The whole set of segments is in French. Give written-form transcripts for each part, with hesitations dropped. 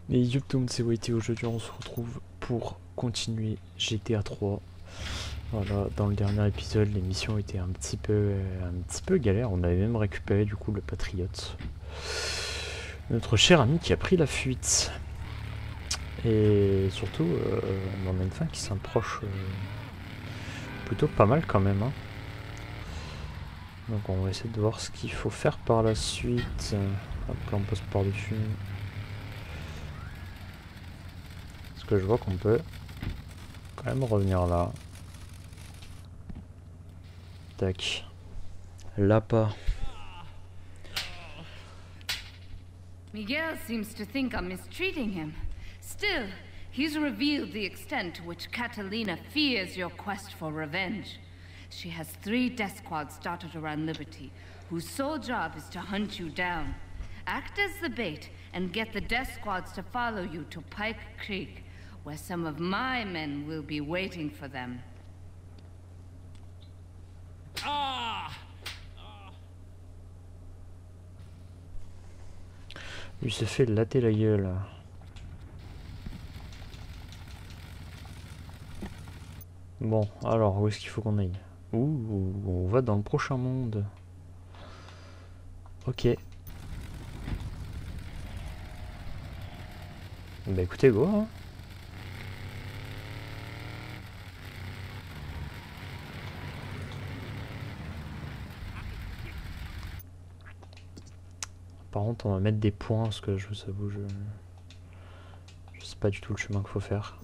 Et yo tout le monde, c'est Waity. Aujourd'hui on se retrouve pour continuer GTA 3. Voilà, dans le dernier épisode l'émission était un petit peu galère. On avait même récupéré du coup le Patriote, notre cher ami qui a pris la fuite. Et surtout on a une fin qui s'approche plutôt pas mal quand même, hein. Donc on va essayer de voir ce qu'il faut faire par la suite. Hop là on passe par dessus. Parce que je vois qu'on peut quand même revenir là. Tac. Là pas. Miguel seems to think I'm mistreating him. Still, he's revealed the extent to which Catalina fears your quest for revenge. She has 3 death squads dotted around Liberty, whose sole job is to hunt you down. Act as the bait and get the death squads to follow you to Pike Creek, where some of my men will be waiting for them. Il se fait latter la gueule. Bon, alors où est-ce qu'il faut qu'on aille? Ouh, on va dans le prochain monde. Ok. Bah écoutez, go, hein. Par contre, on va mettre des points parce que je vous avoue, je sais pas du tout le chemin qu'il faut faire.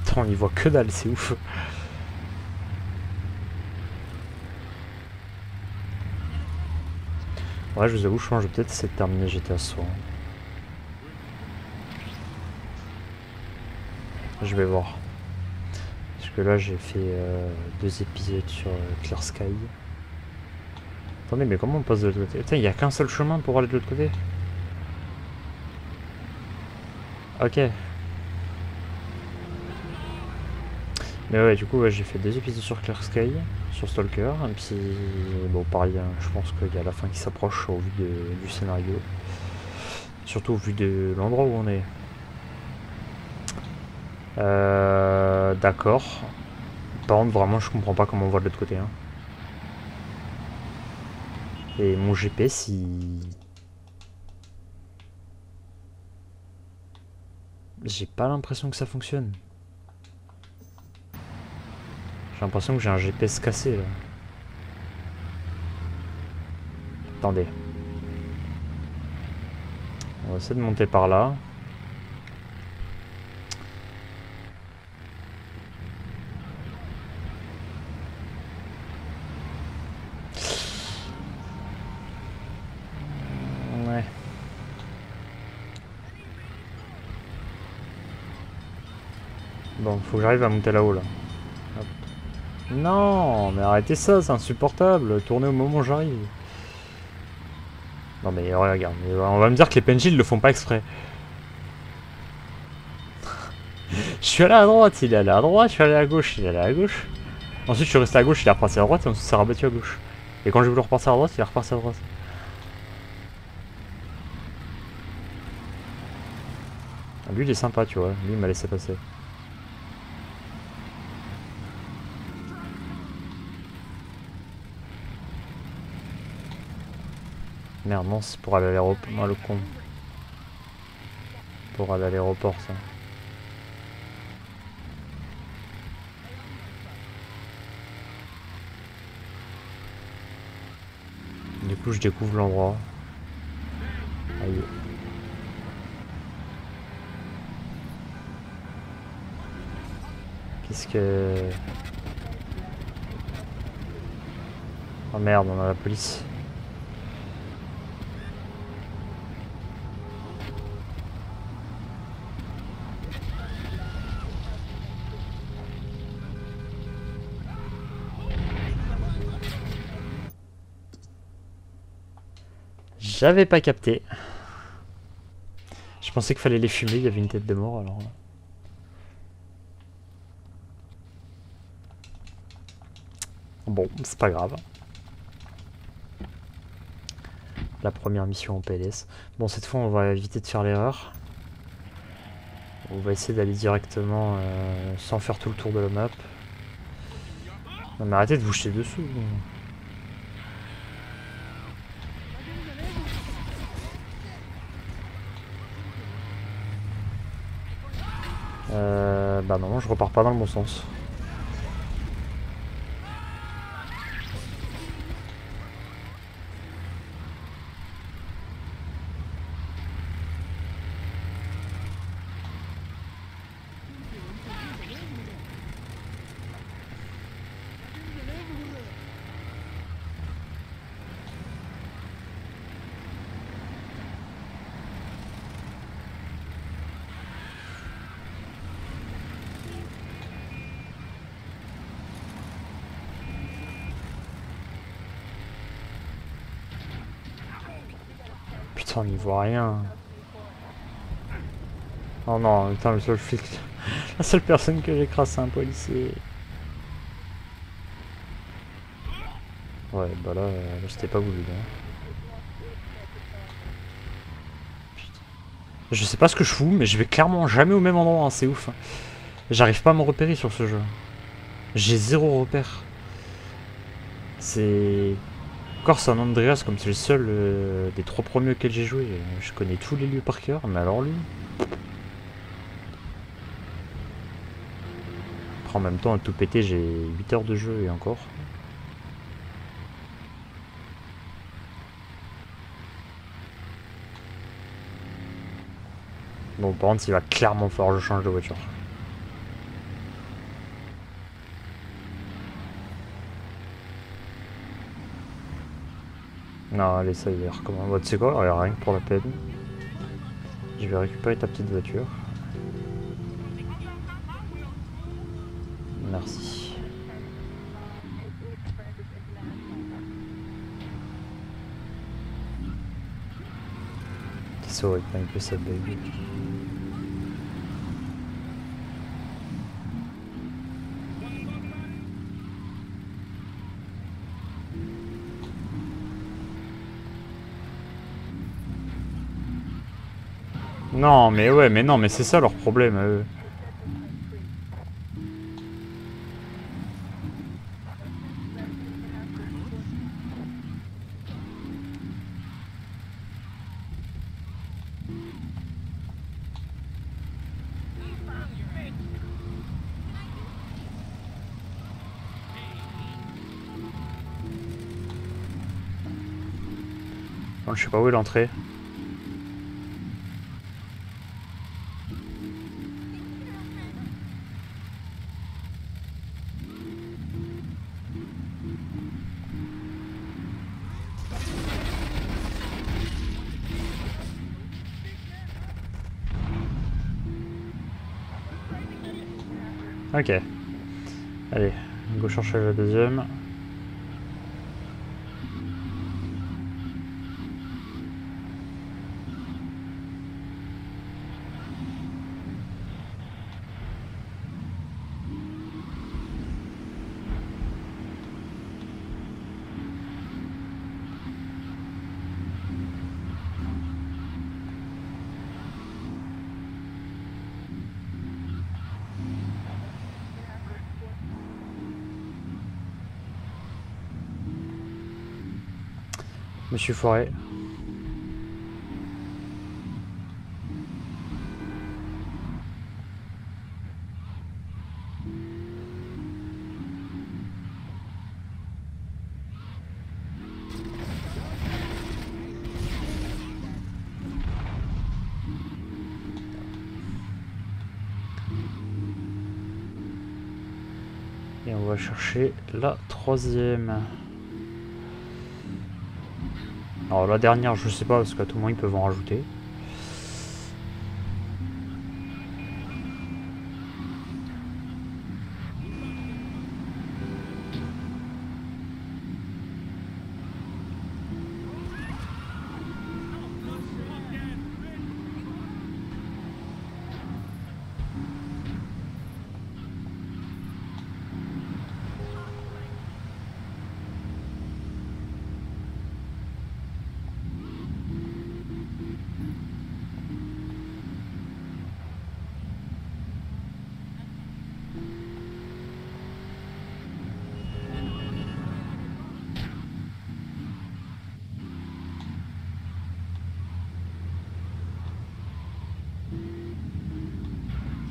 Attends, on y voit que dalle, c'est ouf. Ouais, je vous avoue, je pense que je vais peut-être essayer de terminer GTA ce soir. Je vais voir. Parce que là, j'ai fait 2 épisodes sur Clear Sky. Attendez, mais comment on passe de l'autre côté? Putain, il n'y a qu'un seul chemin pour aller de l'autre côté. Ok. Mais ouais, du coup, ouais, j'ai fait 2 épisodes sur Clear Sky, sur Stalker, et puis bon, pareil, hein, je pense qu'il y a la fin qui s'approche au vu du scénario. Surtout au vu de l'endroit où on est. D'accord. Par contre, vraiment, je comprends pas comment on va de l'autre côté, hein. Et mon GPS, j'ai pas l'impression que ça fonctionne. J'ai l'impression que j'ai un GPS cassé là. Attendez. On va essayer de monter par là. Ouais. Bon, faut que j'arrive à monter là-haut là. Hop. Non, mais arrêtez ça, c'est insupportable. Tournez au moment où j'arrive. Non mais regarde, on va me dire que les PNJ ils le font pas exprès. Je suis allé à droite, il est allé à droite, je suis allé à gauche, il est allé à gauche. Ensuite je suis resté à gauche, il est reparti à droite, et ensuite s'est rabattu à gauche. Et quand j'ai voulu repartir à droite, il est reparti à droite. Ah, lui il est sympa, tu vois, lui il m'a laissé passer. Merde, non, c'est pour aller à l'aéroport. Moi le con. Pour aller à l'aéroport ça. Du coup je découvre l'endroit. Aïe. Qu'est-ce que... Oh merde, on a la police. J'avais pas capté. Je pensais qu'il fallait les fumer, il y avait une tête de mort alors. Bon, c'est pas grave. La première mission en PLS. Bon, cette fois, on va éviter de faire l'erreur. On va essayer d'aller directement sans faire tout le tour de la map. Non mais arrêtez de vous jeter dessous. Bah non, je repars pas dans le bon sens. Putain, on n'y voit rien. Oh non, putain, le seul flic. La seule personne que j'écrase, c'est un policier. Ouais, bah là c'était pas voulu. Hein. Je sais pas ce que je fous, mais je vais clairement jamais au même endroit, hein, c'est ouf. Hein. J'arrive pas à me repérer sur ce jeu. J'ai zéro repère. C'est... Encore San Andreas, comme c'est le seul des 3 premiers auxquels j'ai joué. Je connais tous les lieux par cœur, mais alors lui... Après, en même temps, à tout péter, j'ai 8 heures de jeu et encore. Bon, par contre, il va clairement falloir que je change de voiture. Non, allez, ça y est, recommence. Bon, tu sais quoi, rien que pour la peine. Je vais récupérer ta petite voiture. Merci. Ça aurait pas un peu ça bug. Non, mais ouais, mais non, mais c'est ça leur problème. Bon, je sais pas où est l'entrée. Ok. Allez, go chercher la deuxième. Monsieur Forêt. Et on va chercher la troisième. Alors la dernière, je sais pas, parce qu'à tout moment ils peuvent en rajouter.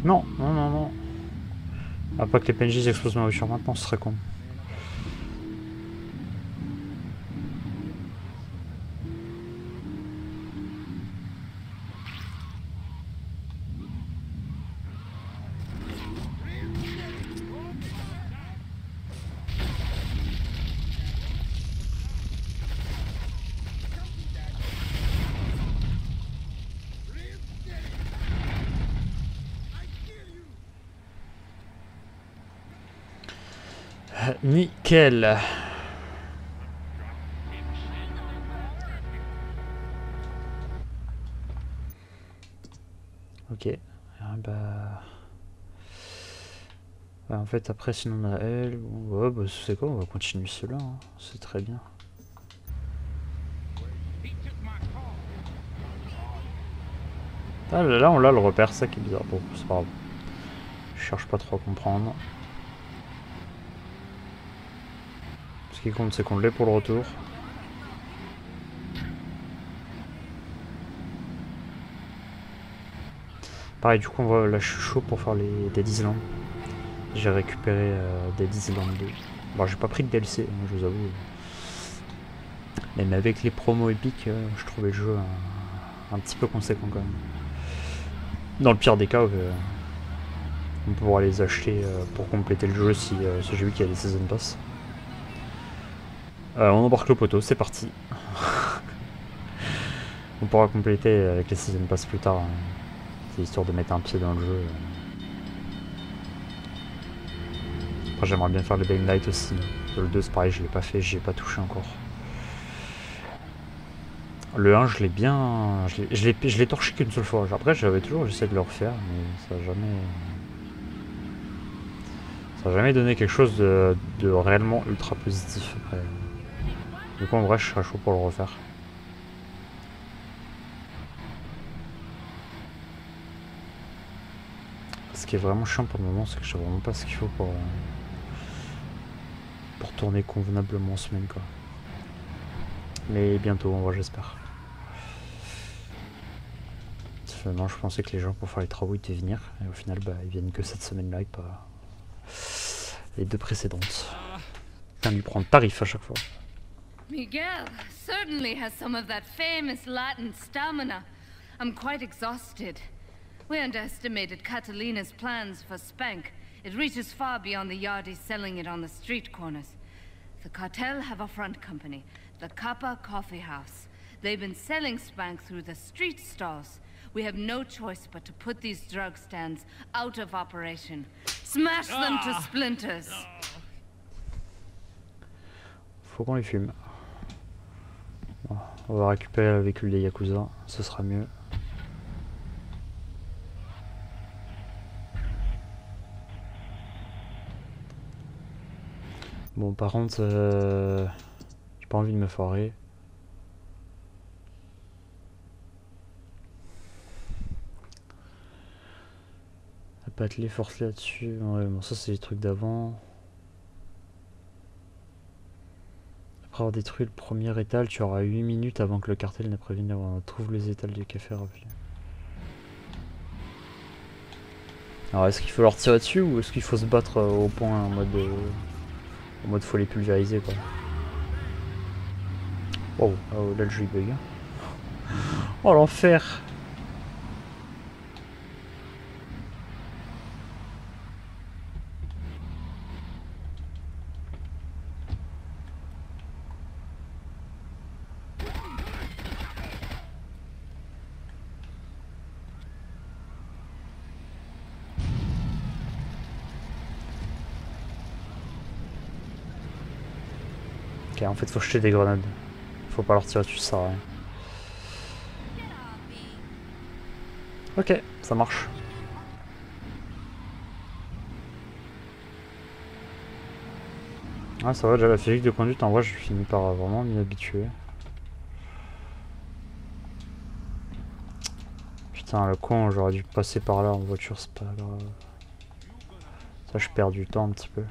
Non, non, non, non. Ah, pas que les PNJ explosent ma voiture maintenant, ce serait con. Nickel. Ok. Ah bah... Ouais, en fait, après, sinon on a elle. Bon, ouais, bah, c'est quoi, on va continuer cela. Hein. C'est très bien. Ah, là, on l'a le repère, ça qui est bizarre. Bon, c'est pas grave. Je cherche pas trop à comprendre. Ce qui compte, c'est qu'on l'ait pour le retour. Pareil, du coup, là, je suis chaud pour faire les Dead Island. J'ai récupéré Dead Island 2. Bon, j'ai pas pris de DLC, hein, je vous avoue. Même avec les promos épiques, je trouvais le jeu un petit peu conséquent quand même. Dans le pire des cas, on pourra les acheter pour compléter le jeu si j'ai vu qu'il y a des Season Pass. On embarque le poteau, c'est parti. On pourra compléter avec les Season Pass plus tard. Hein. C'est histoire de mettre un pied dans le jeu. Après, j'aimerais bien faire le Dying Light aussi. Le 2, c'est pareil, je l'ai pas fait, j'y ai pas touché encore. Le 1, je l'ai bien. Je l'ai torché qu'une seule fois. Après, j'avais toujours essayé de le refaire, mais ça n'a jamais. Ça n'a jamais donné quelque chose de réellement ultra positif après. Du coup, en vrai, je serais chaud pour le refaire. Ce qui est vraiment chiant pour le moment, c'est que je sais vraiment pas ce qu'il faut pour tourner convenablement en semaine, quoi. Mais bientôt, en vrai, j'espère. Finalement, je pensais que les gens pour faire les travaux ils devaient venir, et au final, bah, ils viennent que cette semaine-là et pas les deux précédentes. Putain, lui prendre tarif à chaque fois. Miguel certainly has some of that famous Latin stamina. I'm quite exhausted. We underestimated Catalina's plans for Spank. It reaches far beyond the yardies selling it on the street corners. The cartel have a front company, the Kappa Coffee House. They've been selling Spank through the street stalls. We have no choice but to put these drug stands out of operation. Smash them to splinters. Faut qu'on les fume. On va récupérer le véhicule des Yakuza, ce sera mieux. Bon, par contre, j'ai pas envie de me foirer. Atteler, force là-dessus. Ouais, bon, ça, c'est les trucs d'avant. Après avoir détruit le premier étal, tu auras 8 minutes avant que le cartel ne prévienne. On trouve les étals du café remplis. Alors, est-ce qu'il faut leur tirer dessus ou est-ce qu'il faut se battre au point en mode faut les pulvériser, quoi. Oh, oh là le jeu il bug. Oh l'enfer. Ok, en fait faut jeter des grenades. Faut pas leur tirer dessus, ça sert à rien. Ok, ça marche. Ah ça va, déjà la physique de conduite en vrai je finis par vraiment m'y habituer. Putain le con, j'aurais dû passer par là en voiture, c'est pas grave. Ça je perds du temps un petit peu.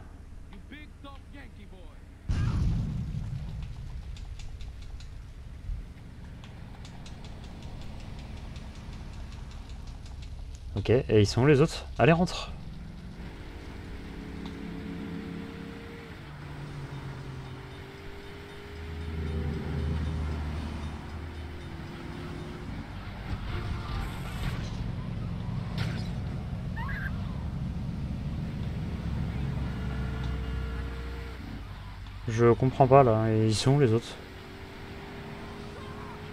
Ok, Ok, et ils sont où les autres? Allez, rentre. Je comprends pas là, et ils sont où les autres?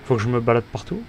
Faut que je me balade partout?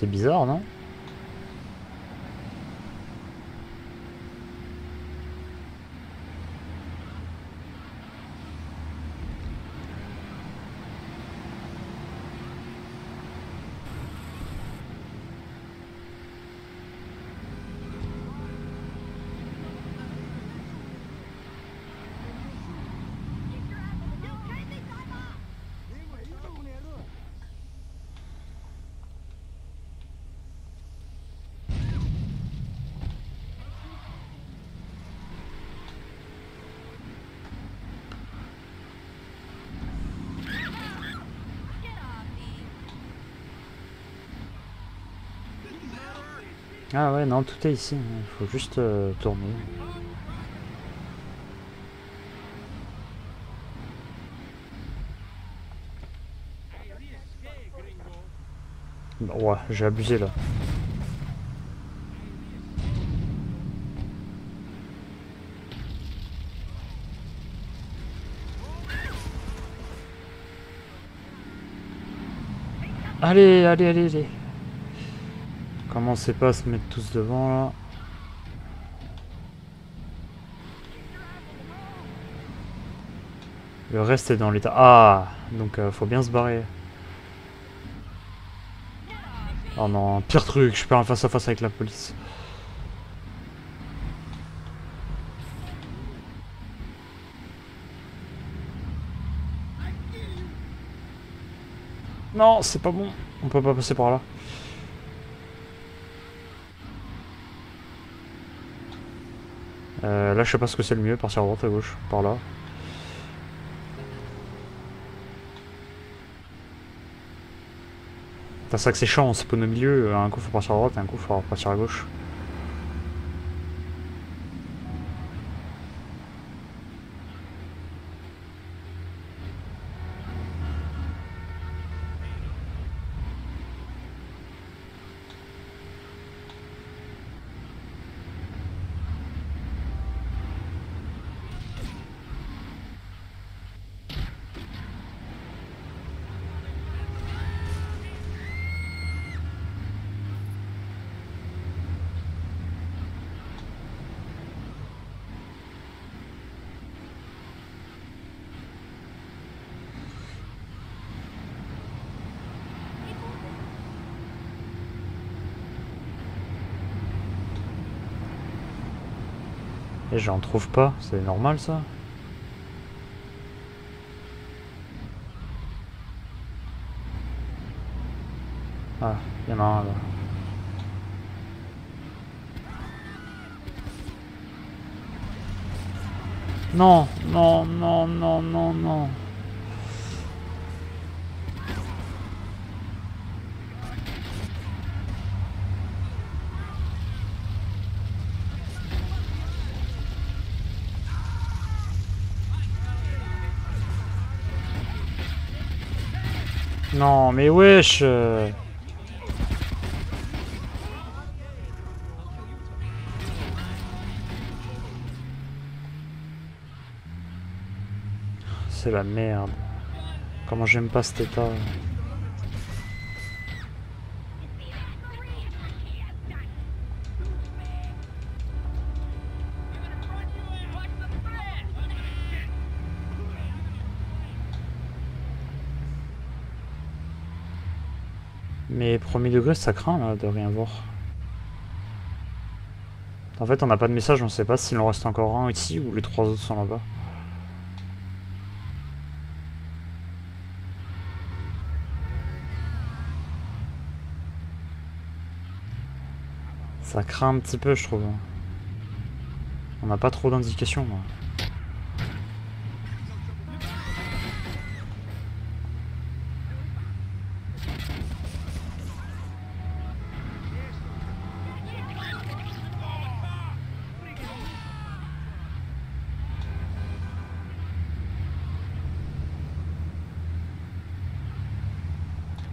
C'est bizarre, non? Ah ouais, non, tout est ici. Il faut juste tourner. Bah, ouais, j'ai abusé là. Allez, allez, allez, allez. Commencez pas à se mettre tous devant là. Le reste est dans l'état. Ah, donc faut bien se barrer. Oh non, pire truc, je perds un face à face avec la police. Non, c'est pas bon. On peut pas passer par là. Là, je sais pas ce que c'est le mieux, partir à droite, à gauche, par là. C'est ça que c'est chiant, on spawn au milieu. Un coup, faut partir à droite, et un coup, faut partir à gauche. Et j'en trouve pas, c'est normal ça? Ah, il y en a un là. Non, non, non, non, non, non. Non, mais wesh. C'est la merde. Comment j'aime pas cet état. Mais premier degré, ça craint là de rien voir. En fait, on n'a pas de message, on sait pas s'il en reste encore un ici ou les 3 autres sont là-bas. Ça craint un petit peu, je trouve. On n'a pas trop d'indications.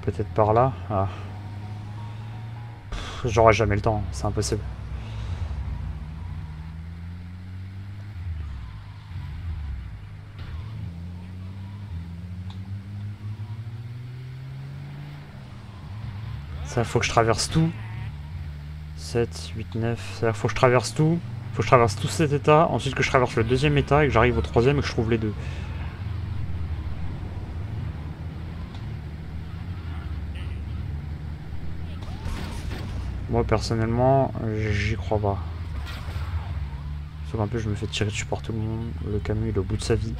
Peut-être par là. Ah. J'aurai jamais le temps, c'est impossible. Ça, faut que je traverse tout. 7, 8, 9. Ça, faut que je traverse tout. Faut que je traverse tout cet état. Ensuite que je traverse le deuxième état et que j'arrive au troisième et que je trouve les deux. Moi personnellement, j'y crois pas. Sauf qu'en plus je me fais tirer dessus par tout le monde. Le Camus il est au bout de sa vie.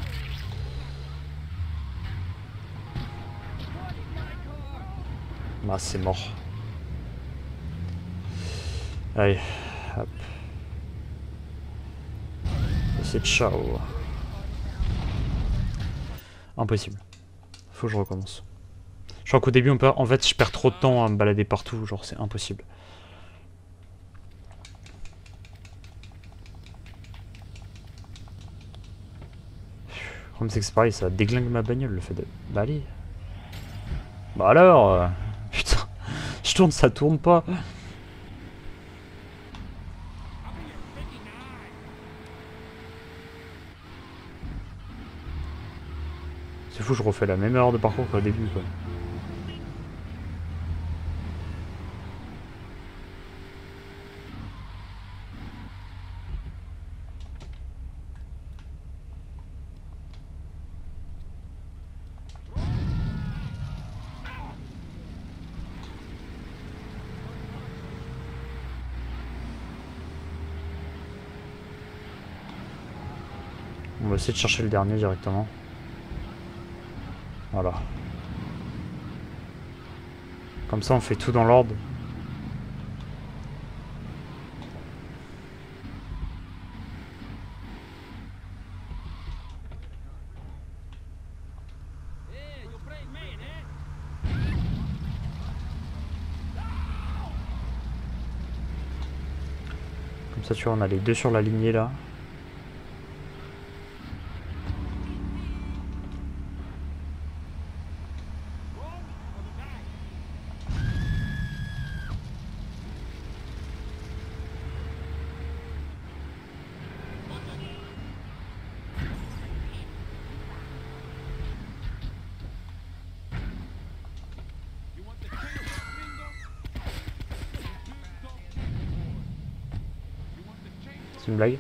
Bah c'est mort. Allez, hop. Et c'est ciao. Impossible. Faut que je recommence. Je crois qu'au début, en fait, je perds trop de temps à me balader partout. Genre, c'est impossible. Comme c'est que c'est pareil, ça déglingue ma bagnole, le fait de... Bah allez. Bah alors putain, je tourne, ça tourne pas. C'est fou, je refais la même erreur de parcours qu'au début, quoi. On va essayer de chercher le dernier directement. Voilà. Comme ça, on fait tout dans l'ordre. Comme ça, tu vois, on a les deux sur la lignée là. C'est une blague?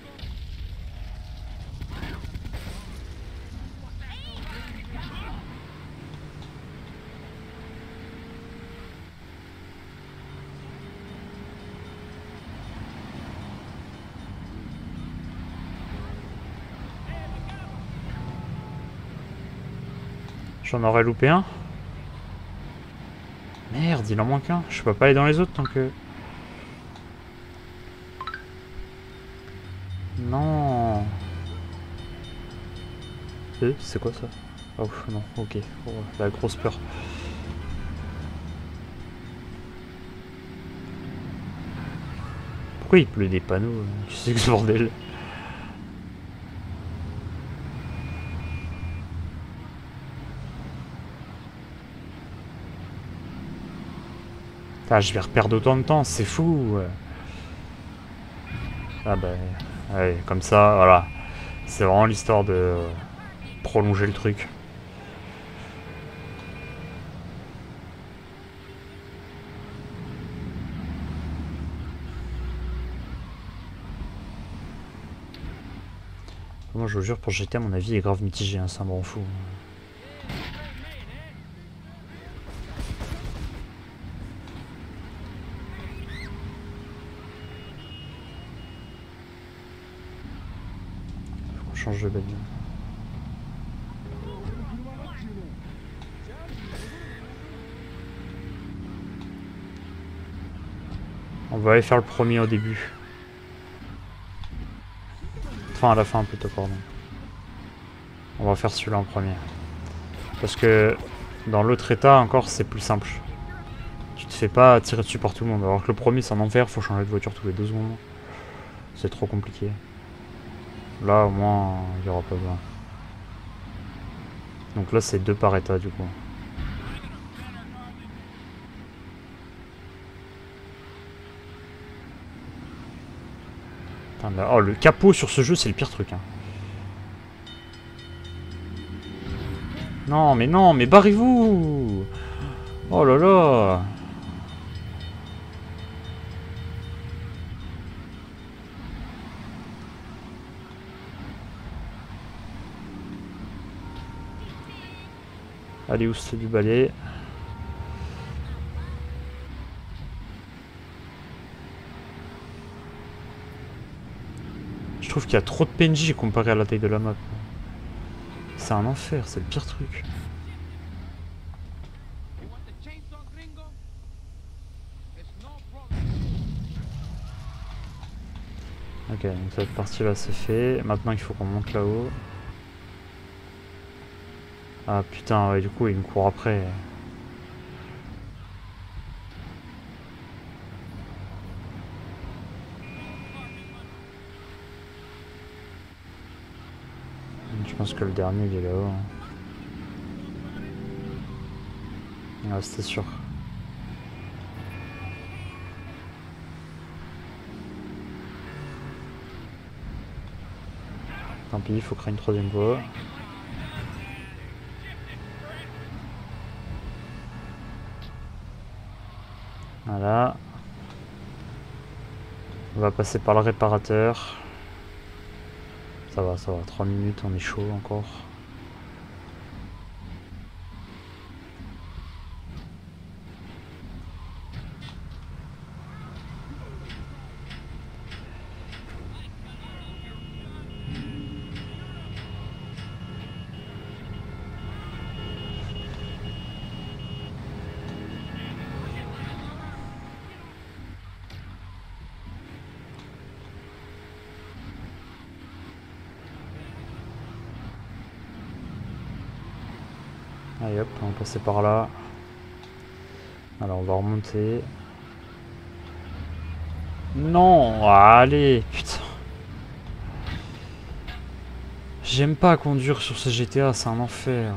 J'en aurais loupé un. Merde, il en manque un. Je peux pas aller dans les autres tant que... Non. C'est quoi ça? Oh non, ok. Oh, la grosse peur. Pourquoi il pleut des panneaux? Tu sais que ce bordel. Ah, je vais reperdre autant de temps, c'est fou. Ah bah, allez, comme ça, voilà. C'est vraiment l'histoire de prolonger le truc. Moi, je vous jure, pour GTA, mon avis est grave mitigé, hein, ça me rend fou. change de bagnole. On va aller faire le premier au début. Enfin à la fin plutôt, pardon. On va faire celui-là en premier. Parce que dans l'autre état encore c'est plus simple. Tu te fais pas tirer dessus par tout le monde. Alors que le premier c'est un enfer, faut changer de voiture tous les 2 secondes. C'est trop compliqué. Là au moins il n'y aura pas besoin. Donc là c'est 2 par état du coup. Putain, là, oh le capot sur ce jeu c'est le pire truc hein. Non mais barrez-vous. Oh là là. Allez, où c'est du balai? Je trouve qu'il y a trop de PNJ comparé à la taille de la map. C'est un enfer, c'est le pire truc. Ok, donc cette partie là c'est fait. Maintenant il faut qu'on monte là-haut. Ah putain, ouais, du coup il me court après. Je pense que le dernier il est là-haut. Ah, c'était sûr. Tant pis, il faut créer une 3ème voie. Voilà. On va passer par le réparateur. Ça va, 3 minutes, on est chaud encore. Allez hop, on va passer par là. Alors on va remonter. Non, allez, putain. J'aime pas conduire sur ce GTA, c'est un enfer.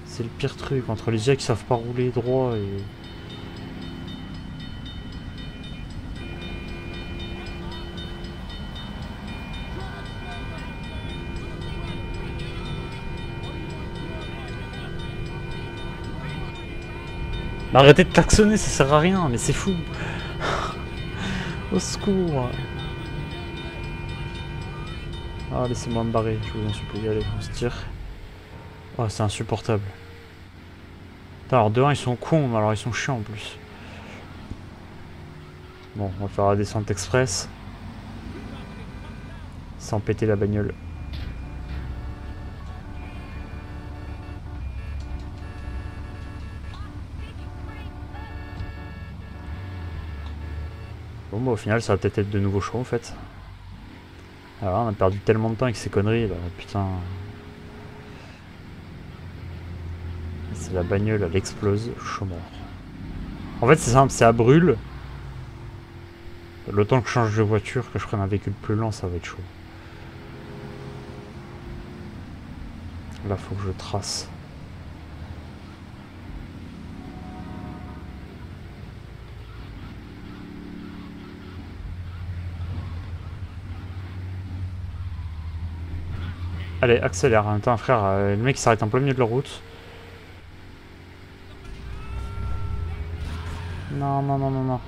C'est le pire truc, entre les gens qui savent pas rouler droit et... Mais arrêtez de klaxonner, ça sert à rien, mais c'est fou. Au secours. Ah, laissez-moi me barrer, je vous en supplie. Allez, on se tire. Oh, c'est insupportable. Putain, alors de 1, ils sont cons, mais alors ils sont chiants en plus. Bon, on va faire la descente express. Sans péter la bagnole. Bon, bah au final, ça va peut-être être de nouveau chaud en fait. Alors, on a perdu tellement de temps avec ces conneries là, putain. C'est la bagnole, elle explose, chaud mort. En fait, c'est simple, c'est à brûle. Le temps que je change de voiture, que je prenne un véhicule plus lent, ça va être chaud. Là, faut que je trace. Allez, accélère. Attends, frère, le mec il s'arrête en plein milieu de la route. Non, non, non, non, non.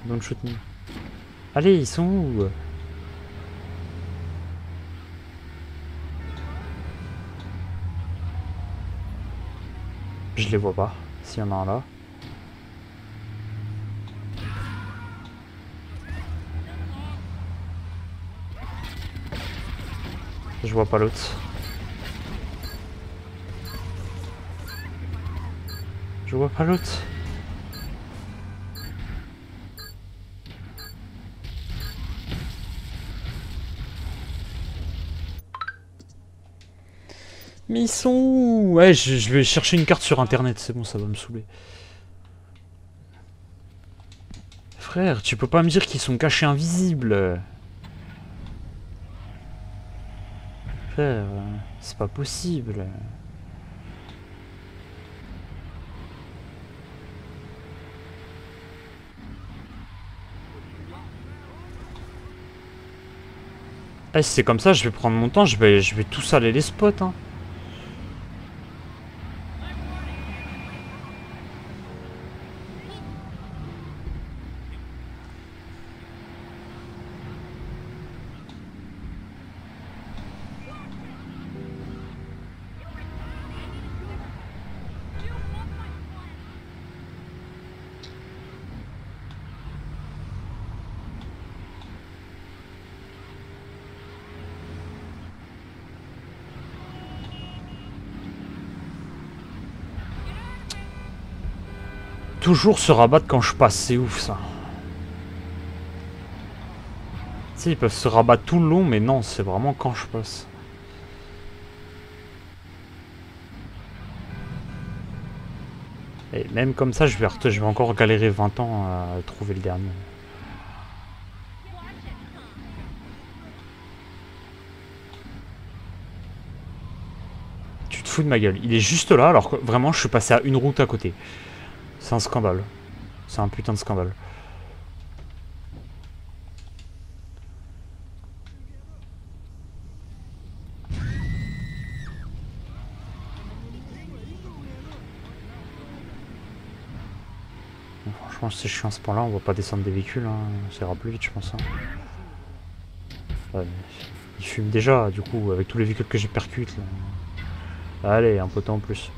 Don't shoot me. Allez, ils sont où? Je les vois pas, s'il y en a un là. Je vois pas l'autre. Je vois pas l'autre. Mais ils sont où? Ouais, je vais chercher une carte sur internet, c'est bon, ça va me saouler. Frère, tu peux pas me dire qu'ils sont cachés invisibles. Frère, c'est pas possible. Eh, si c'est comme ça, je vais prendre mon temps, je vais tous aller les spots, hein. Toujours se rabattre quand je passe, c'est ouf ça. Tu sais, ils peuvent se rabattre tout le long, mais non, c'est vraiment quand je passe. Et même comme ça, je vais encore galérer 20 ans à trouver le dernier. Tu te fous de ma gueule. Il est juste là, alors que vraiment, je suis passé à une route à côté. C'est un scandale. C'est un putain de scandale. Bon, franchement, c'est chiant à ce point-là, on va pas descendre des véhicules, hein. Ça ira plus vite, je pense. Hein. Ouais, il fume déjà, du coup, avec tous les véhicules que j'ai percute. Là. Allez, un poteau en plus.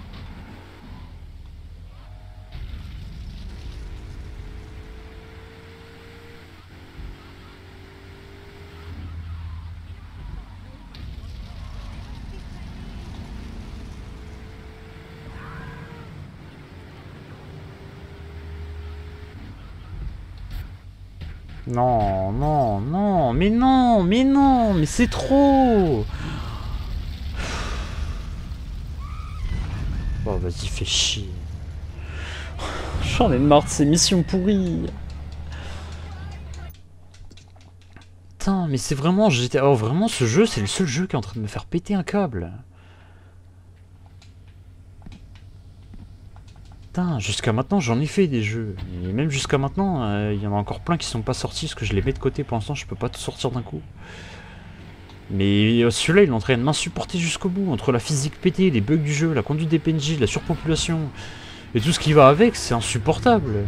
Non, non, non, mais non, mais non, mais c'est trop. Oh, vas-y, fais chier. J'en ai marre de ces missions pourries. Putain, mais c'est vraiment... Oh, vraiment, ce jeu, c'est le seul jeu qui est en train de me faire péter un câble. Putain, jusqu'à maintenant, j'en ai fait des jeux. Et même jusqu'à maintenant, il y en a encore plein qui sont pas sortis, parce que je les mets de côté pour l'instant, je peux pas tout sortir d'un coup. Mais celui-là, il est en train de m'insupporter jusqu'au bout. Entre la physique pétée, les bugs du jeu, la conduite des PNJ, la surpopulation, et tout ce qui va avec, c'est insupportable.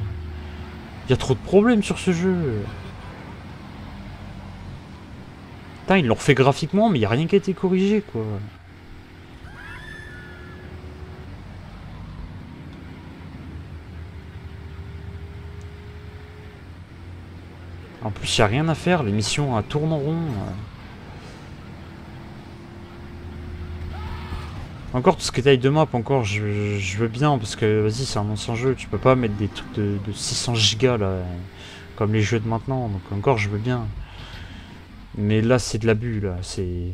Il y a trop de problèmes sur ce jeu. Putain, ils l'ont refait graphiquement, mais il n'y a rien qui a été corrigé, quoi. En plus, il n'y a rien à faire, les missions tournent en rond. Encore tout ce qui est taille de map, encore, je veux bien, parce que, vas-y, c'est un ancien jeu, tu peux pas mettre des trucs de 600 gigas, là, comme les jeux de maintenant, donc encore, je veux bien. Mais là, c'est de l'abus, là, c'est...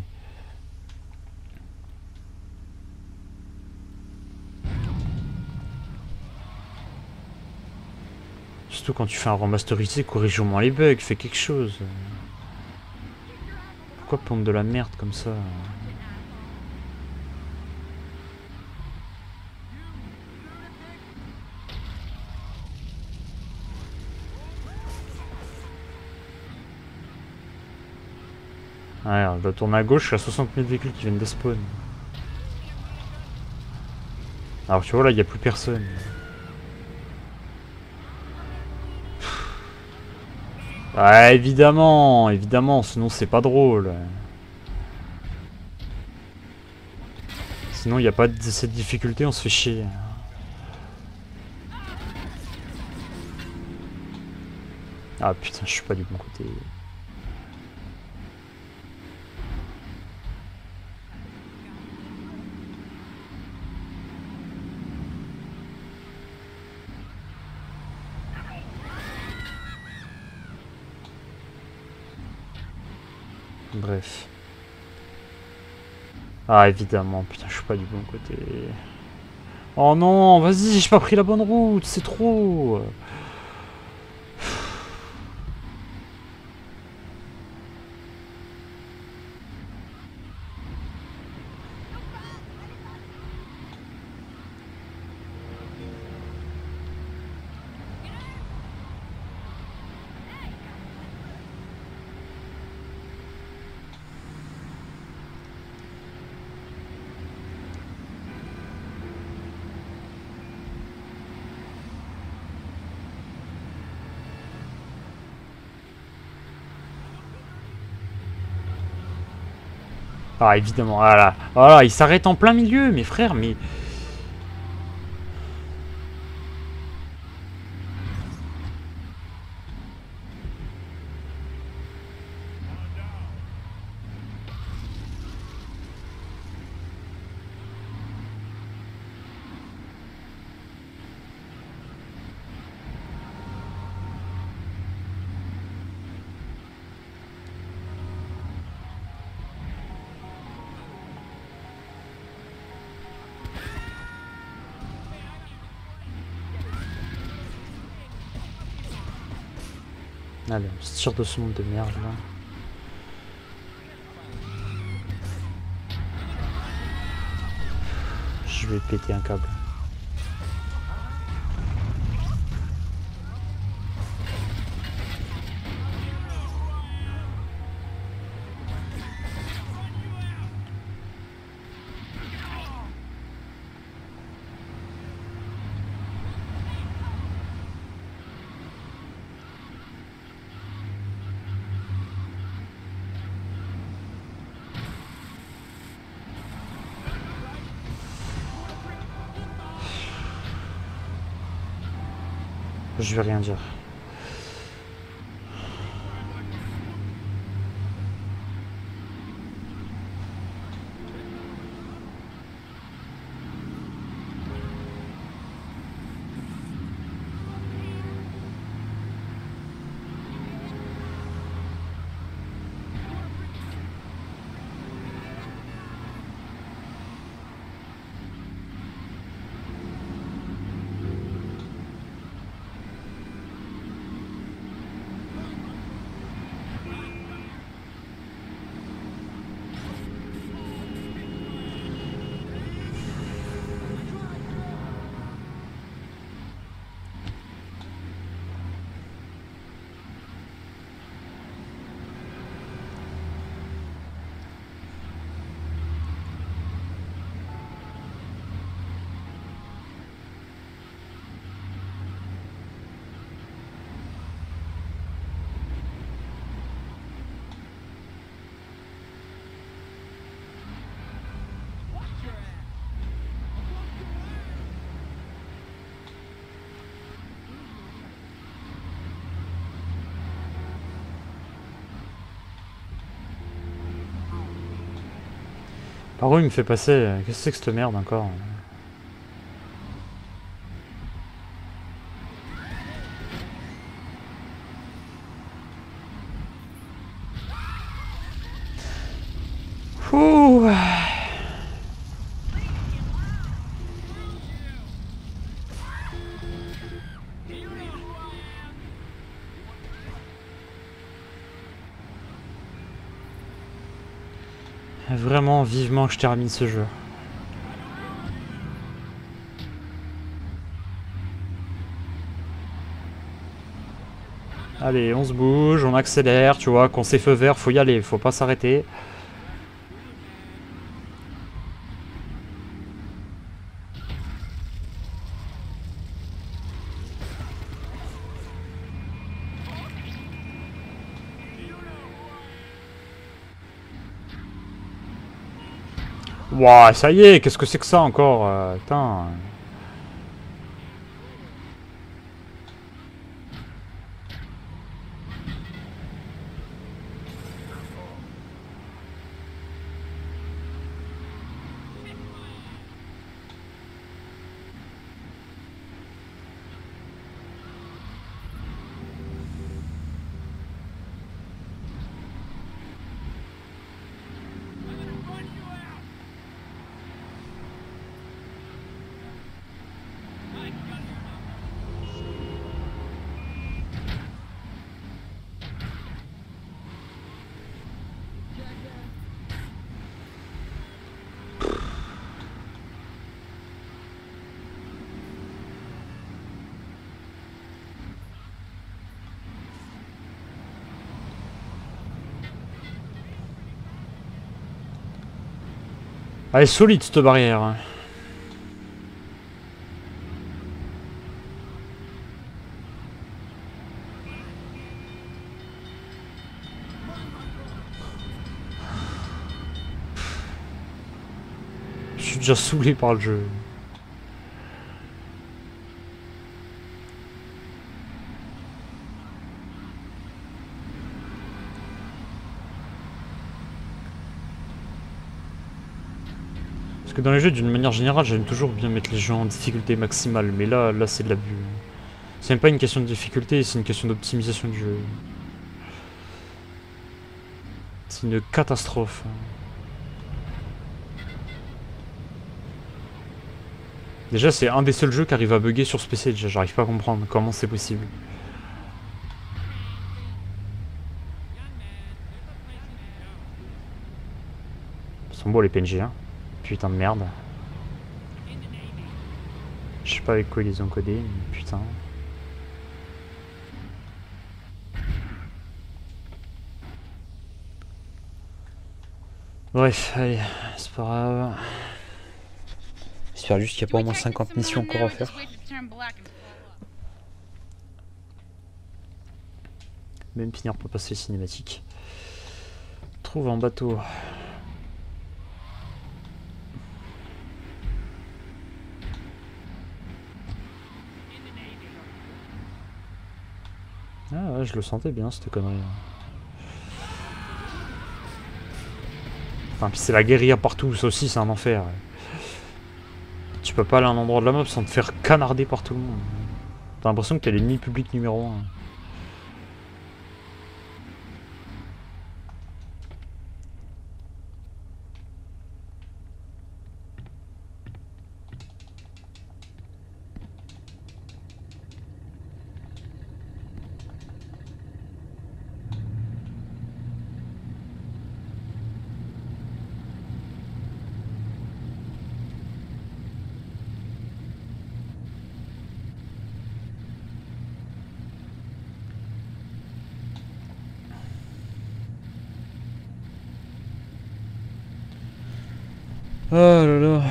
Surtout quand tu fais un remasterisé, corrige au moins les bugs, fais quelque chose. Pourquoi pondre de la merde comme ça? Ouais, on doit tourner à gauche, il y a 60 000 véhicules qui viennent de spawn. Alors tu vois, là, il n'y a plus personne. Ah, évidemment, évidemment, sinon c'est pas drôle. Sinon, il n'y a pas de cette difficulté, on se fait chier. Ah putain, je suis pas du bon côté. Bref. Ah, évidemment, putain, je suis pas du bon côté. Oh non, vas-y, j'ai pas pris la bonne route, c'est trop. Ah, évidemment, voilà. Voilà, il s'arrête en plein milieu, mes frères, mais... Allez, on se tire de ce monde de merde, là. Je vais péter un câble. Je vais rien dire. Par où il me fait passer? Qu'est-ce que c'est que cette merde encore? Ouh. Vraiment vivement que je termine ce jeu. Allez, on se bouge, on accélère, tu vois, quand c'est feu vert, faut y aller, faut pas s'arrêter. Ouah, ça y est, qu'est-ce que c'est que ça encore? Putain. Elle est solide cette barrière. Je suis déjà saoulé par le jeu. Parce que dans les jeux, d'une manière générale, j'aime toujours bien mettre les jeux en difficulté maximale, mais là c'est de l'abus. C'est même pas une question de difficulté, c'est une question d'optimisation du jeu. C'est une catastrophe. Déjà, c'est un des seuls jeux qui arrive à bugger sur ce PC, déjà, j'arrive pas à comprendre comment c'est possible. Ils sont beaux les PNG, hein. Putain de merde. Je sais pas avec quoi ils les ont codés, mais putain. Bref, allez, c'est pas grave. J'espère juste qu'il n'y a pas au moins 50 missions encore à faire. Même finir pour passer les cinématiques. Trouve un bateau. Ah ouais, je le sentais bien cette connerie. Enfin, puis c'est la guérilla partout, ça aussi c'est un enfer. Tu peux pas aller à un endroit de la map sans te faire canarder par tout le monde. T'as l'impression que t'es l'ennemi public numéro 1. Oh là là. En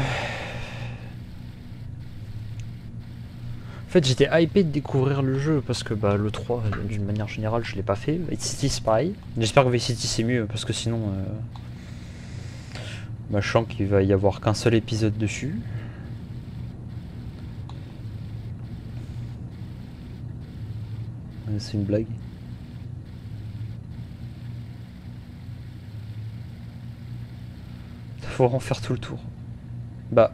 fait, j'étais hypé de découvrir le jeu parce que bah, le 3, d'une manière générale, je l'ai pas fait. Vice City, c'est pareil. J'espère que Vice City c'est mieux parce que sinon, bah, je sens qu'il va y avoir qu'un seul épisode dessus. C'est une blague. Faut en faire tout le tour. Bah.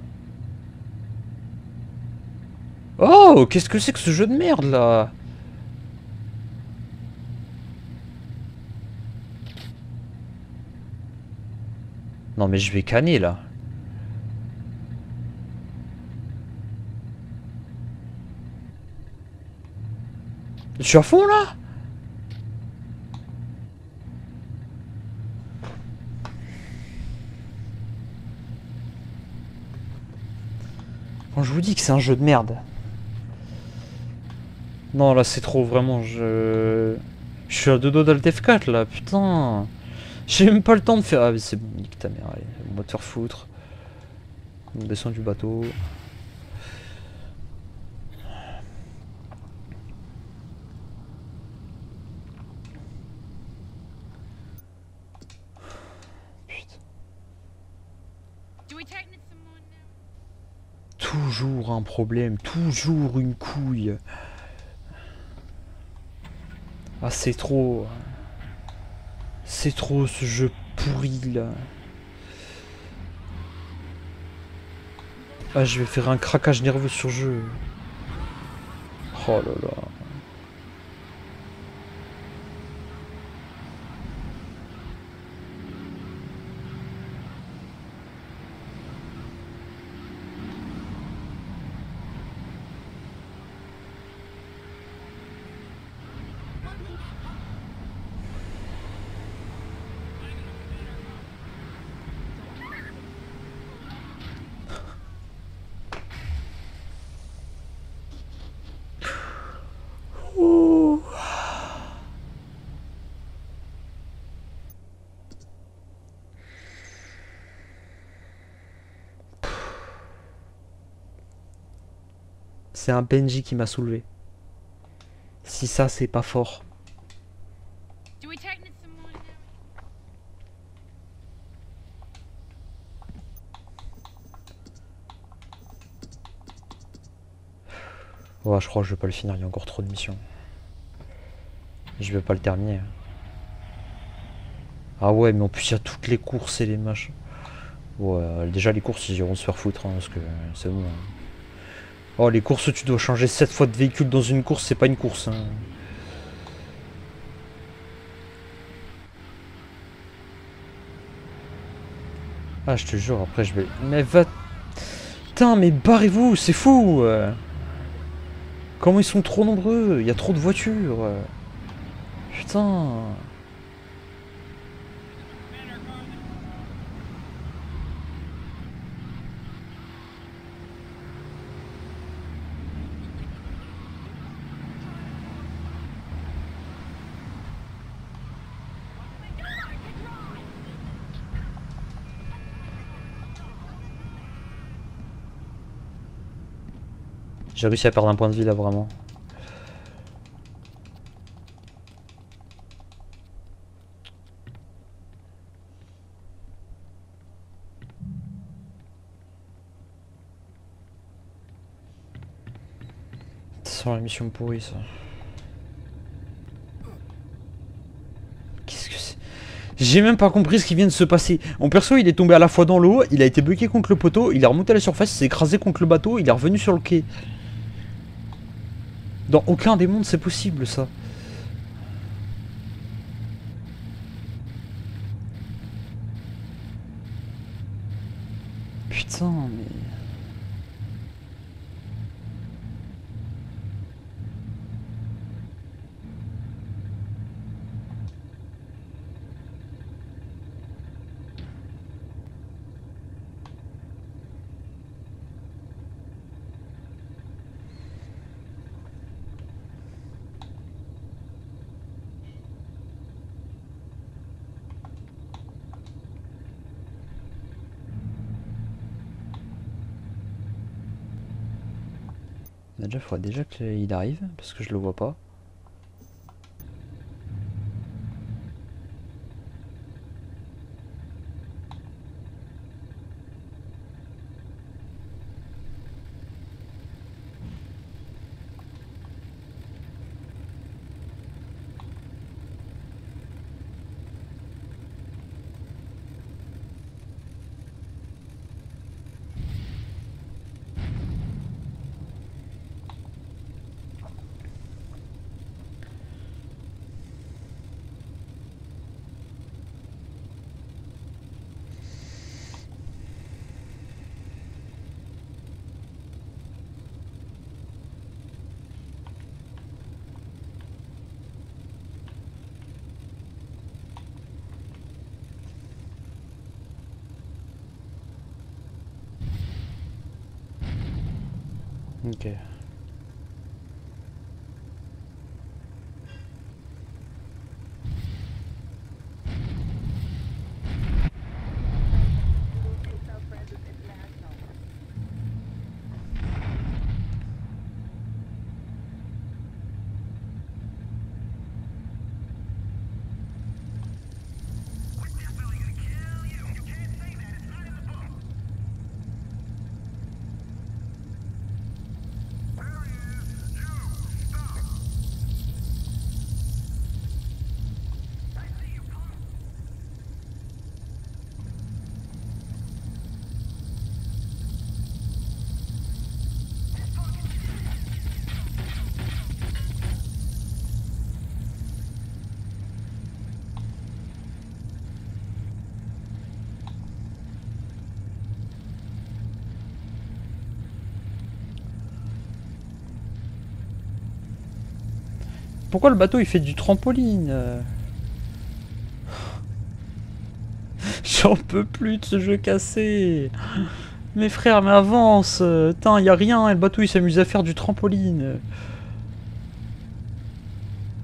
Oh, qu'est-ce que c'est que ce jeu de merde là? Non mais je vais canner là. Je suis à fond là? Quand je vous dis que c'est un jeu de merde. Non là c'est trop vraiment je suis à deux doigts d'Alt F4 là putain. J'ai même pas le temps de faire. Ah mais c'est bon, nique ta mère, allez, on va te faire foutre. On descend du bateau. Putain. Toujours un problème, toujours une couille. Ah c'est trop. C'est trop ce jeu pourri là. Ah je vais faire un craquage nerveux sur jeu. Oh là là. C'est un Benji qui m'a soulevé. Si ça, c'est pas fort. Ouais, je crois que je vais pas le finir, il y a encore trop de missions. Je vais pas le terminer. Ah ouais, mais en plus il y a toutes les courses et les machins. Ouais, déjà les courses ils iront se faire foutre, hein, parce que c'est bon. Hein. Oh, les courses, tu dois changer 7 fois de véhicule dans une course, c'est pas une course. Hein. Ah, je te jure, après je vais... Mais va... Putain, mais barrez-vous, c'est fou. Comment ils sont trop nombreux? Il y a trop de voitures. Putain. J'ai réussi à perdre un point de vie là, vraiment. Ça sent la mission pourrie, ça. Qu'est-ce que c'est? J'ai même pas compris ce qui vient de se passer. Mon perso, il est tombé à la fois dans l'eau, il a été bloqué contre le poteau, il est remonté à la surface, il s'est écrasé contre le bateau, il est revenu sur le quai. Dans aucun des mondes, c'est possible, ça. Putain, mais... Déjà, il faudrait déjà qu'il arrive, parce que je le vois pas. Ok. Pourquoi le bateau il fait du trampoline? J'en peux plus de ce jeu cassé. Mes frères, mais avance. Putain, y a rien, et le bateau il s'amuse à faire du trampoline.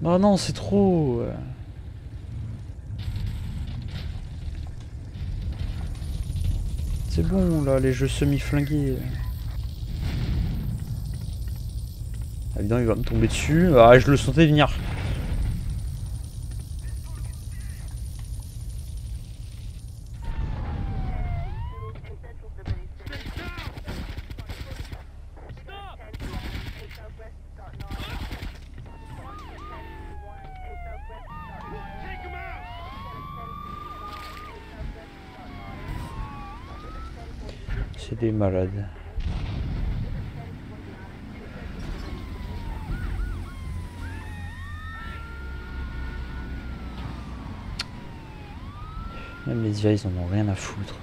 Oh non, c'est trop. C'est bon là, les jeux semi-flingués. Évidemment, il va me tomber dessus. Ah, je le sentais venir. C'est des malades. Même les IA, ils en ont rien à foutre.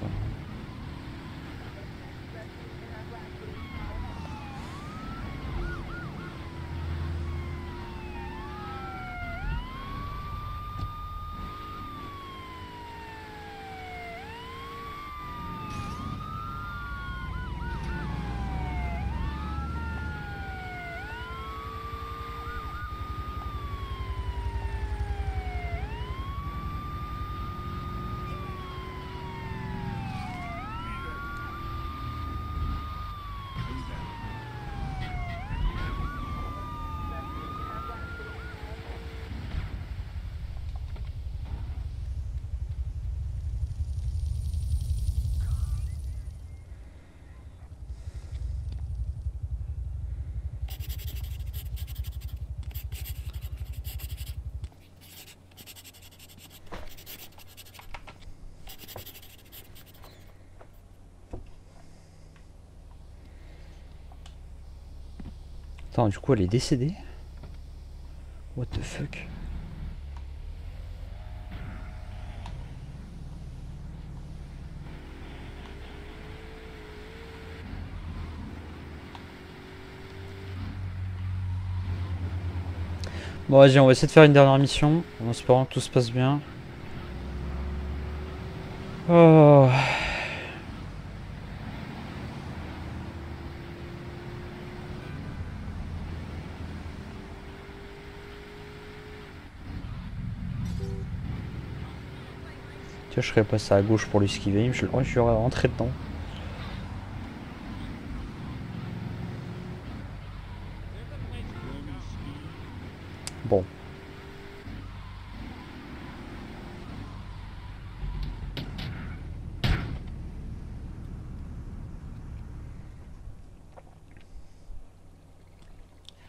Attends, du coup, elle est décédée? What the fuck? Bon, vas-y, on va essayer de faire une dernière mission, en espérant que tout se passe bien. Oh. Tiens, je serais passé à gauche pour l'esquiver, je suis rentré dedans. Bon.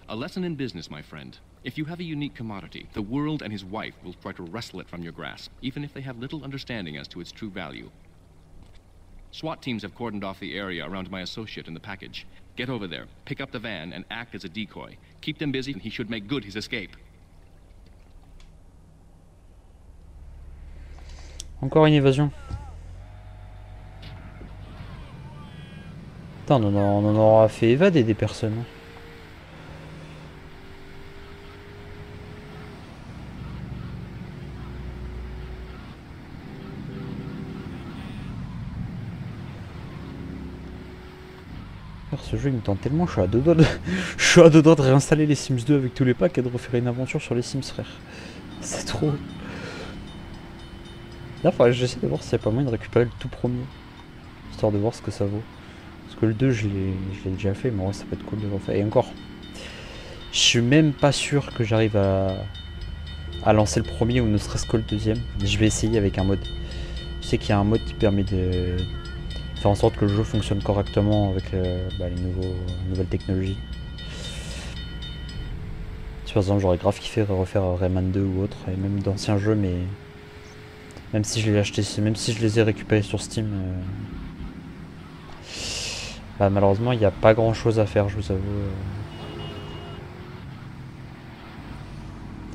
A lesson in business, my friend. If you have a unique commodity, the world and his wife will try to wrestle it from your grasp, even if they have little understanding as to its true value. SWAT teams have cordoned off the area around my associate in the package. Get over there, pick up the van, and act as a decoy. Keep them busy, and he should make good his escape. Encore une évasion. Putain, on en aura fait évader des personnes. Ce jeu il me tente tellement, je suis à deux doigts de... je suis à deux doigts de réinstaller les Sims 2 avec tous les packs et de refaire une aventure sur les Sims, frère. C'est trop. Là, j'essaie de voir s'il n'y a pas moyen de récupérer le tout premier, histoire de voir ce que ça vaut. Parce que le 2 je l'ai déjà fait, mais ouais, ça peut être cool de le refaire. Et encore, je suis même pas sûr que j'arrive à lancer le premier ou ne serait-ce que le deuxième. Je vais essayer avec un mode. Je sais qu'il y a un mode qui permet de faire en sorte que le jeu fonctionne correctement avec les nouvelles technologies. Si par exemple j'aurais grave kiffé refaire Rayman 2 ou autre, et même d'anciens jeux, mais même si je l'ai acheté, même si je les ai récupérés sur Steam, malheureusement il n'y a pas grand chose à faire, je vous avoue.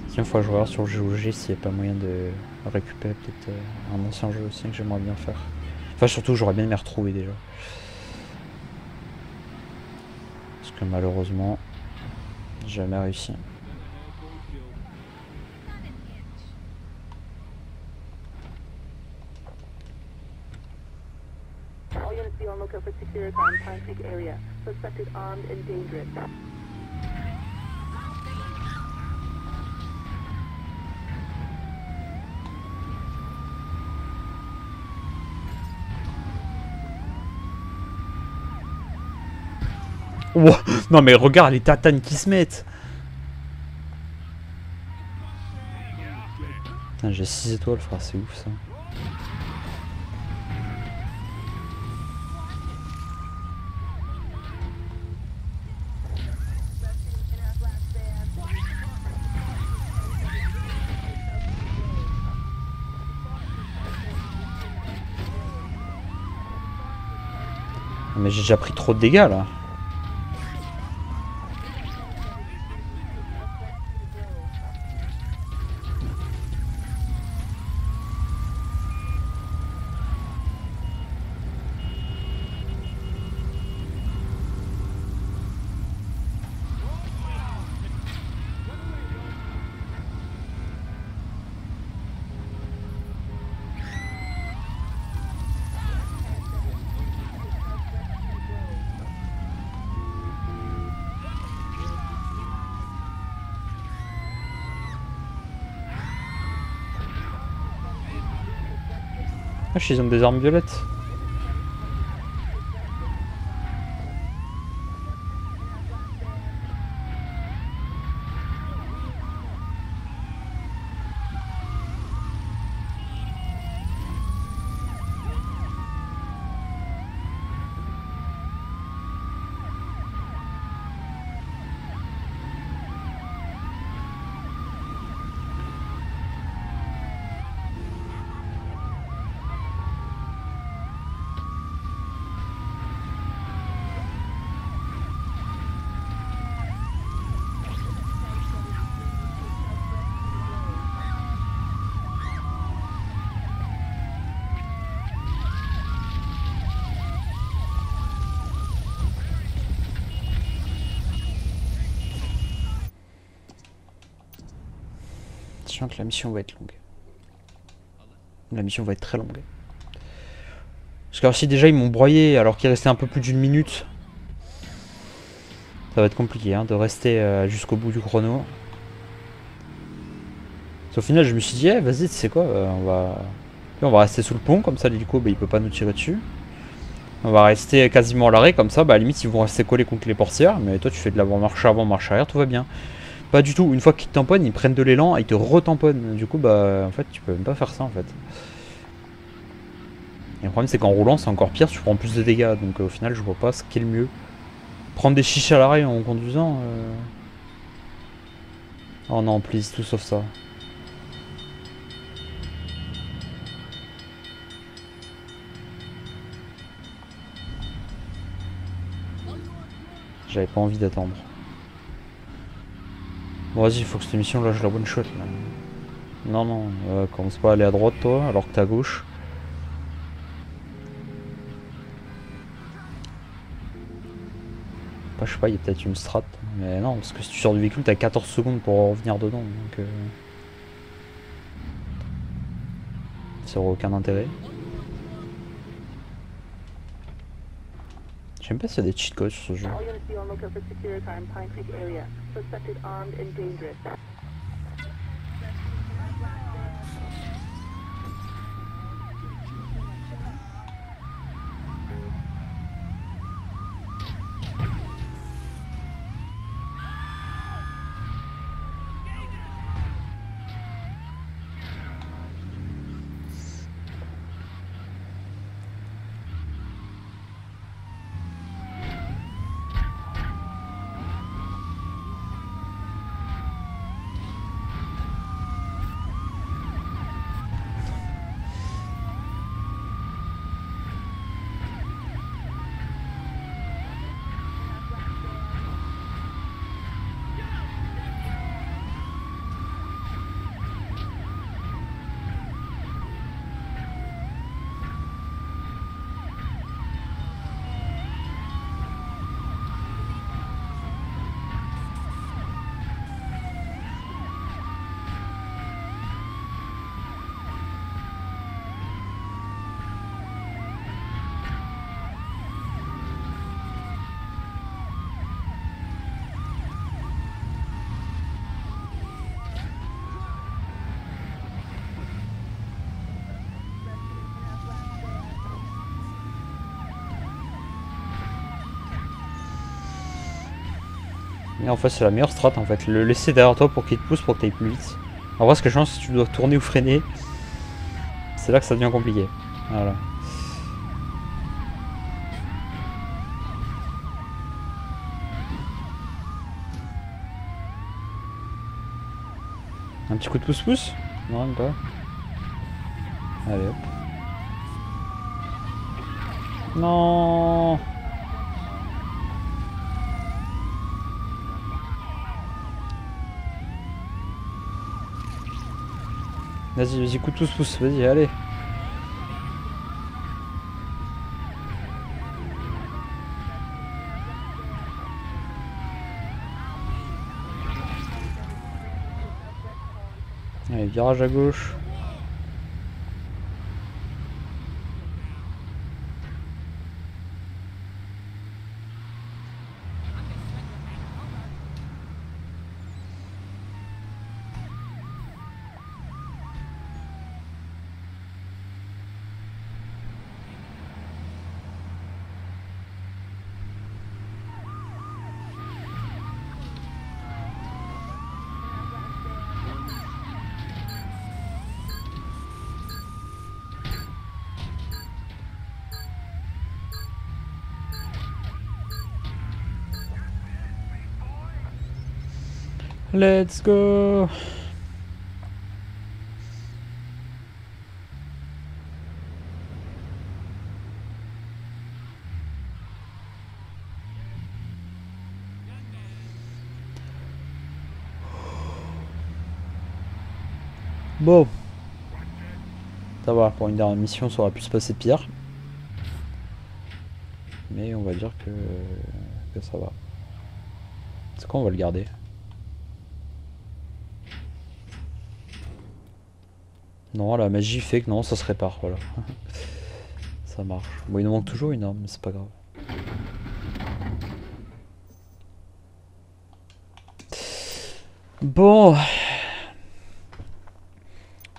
Sinon il faut que je regarde sur le GOG s'il n'y a pas moyen de récupérer peut-être un ancien jeu aussi que j'aimerais bien faire. Enfin surtout j'aurais bien aimé retrouver déjà. Parce que malheureusement j'ai jamais réussi. All units be on lookout for security on Pine Creek area. Suspected armed and dangerous. Wow. Non mais regarde les tatanes qui se mettent. J'ai 6 étoiles frère, c'est ouf ça. Mais j'ai déjà pris trop de dégâts là. Ah, ils ont des armes violettes. Je sens que la mission va être longue. La mission va être très longue. Parce que alors, si déjà ils m'ont broyé alors qu'il restait un peu plus d'une minute, ça va être compliqué hein, de rester jusqu'au bout du chrono. Au final je me suis dit eh, vas-y tu sais quoi, on va rester sous le pont comme ça l'hélico bah, il peut pas nous tirer dessus. On va rester quasiment à l'arrêt comme ça, bah à la limite ils vont rester collés contre les portières, mais toi tu fais de l'avant-marche avant, marche arrière, tout va bien. Pas du tout, une fois qu'ils te tamponnent, ils prennent de l'élan et ils te retamponnent. Du coup bah en fait tu peux même pas faire ça en fait. Et le problème c'est qu'en roulant c'est encore pire, tu prends plus de dégâts, donc au final je vois pas ce qui est le mieux. Prendre des chiches à l'arrêt en conduisant Oh non please, tout sauf ça. J'avais pas envie d'attendre. Bon vas-y, il faut que cette mission là je la one shot là. Non non, commence pas à aller à droite toi alors que t'es à gauche. Bah, je sais pas, il y a peut-être une strat. Mais non, parce que si tu sors du véhicule t'as 14 secondes pour revenir dedans. Donc ça aura aucun intérêt. Je sais même pas s'il y a des cheat codes sur ce jeu. All units be on lookout for secure time, Pine Creek area. Suspected armed and dangerous. Et en fait c'est la meilleure strat en fait, le laisser derrière toi pour qu'il te pousse pour que tu ailles plus vite. En vrai ce que je pense si tu dois tourner ou freiner, c'est là que ça devient compliqué. Voilà. Un petit coup de pouce-pouce? Non, même pas. Allez hop. Non. Vas-y, vas-y, coup de pouce-pouce, vas-y, allez. Allez, virage à gauche. Let's go. Bon. Ça va, pour une dernière mission ça aurait pu se passer pire. Mais on va dire que ça va. C'est quoi, on va le garder. Non, la magie fait que non, ça se répare, voilà. Ça marche. Bon, il nous manque toujours une arme, mais c'est pas grave. Bon. Au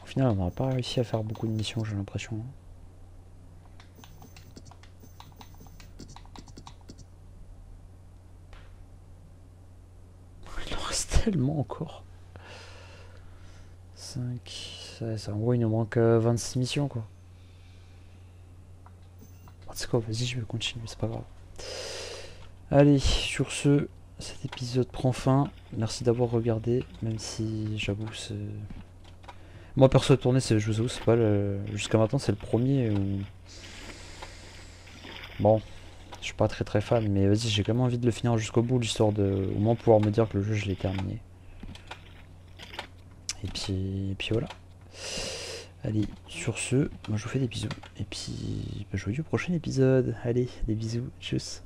final, on n'aura pas réussi à faire beaucoup de missions, j'ai l'impression. Il en reste tellement encore. 5... Ça, en gros, il nous manque 26 missions, quoi. C'est quoi, vas-y, je vais continuer, c'est pas grave. Allez, sur ce, cet épisode prend fin. Merci d'avoir regardé, même si j'avoue, c'est... Moi, perso, de tourner, je vous avoue, c'est pas le... Jusqu'à maintenant, c'est le premier où... Bon, je suis pas très fan, mais vas-y, j'ai quand même envie de le finir jusqu'au bout, l'histoire de... Au moins pouvoir me dire que le jeu, je l'ai terminé. Et puis voilà. Allez, sur ce, moi je vous fais des bisous. Et puis, je vous dis au prochain épisode. Allez, des bisous, tchuss.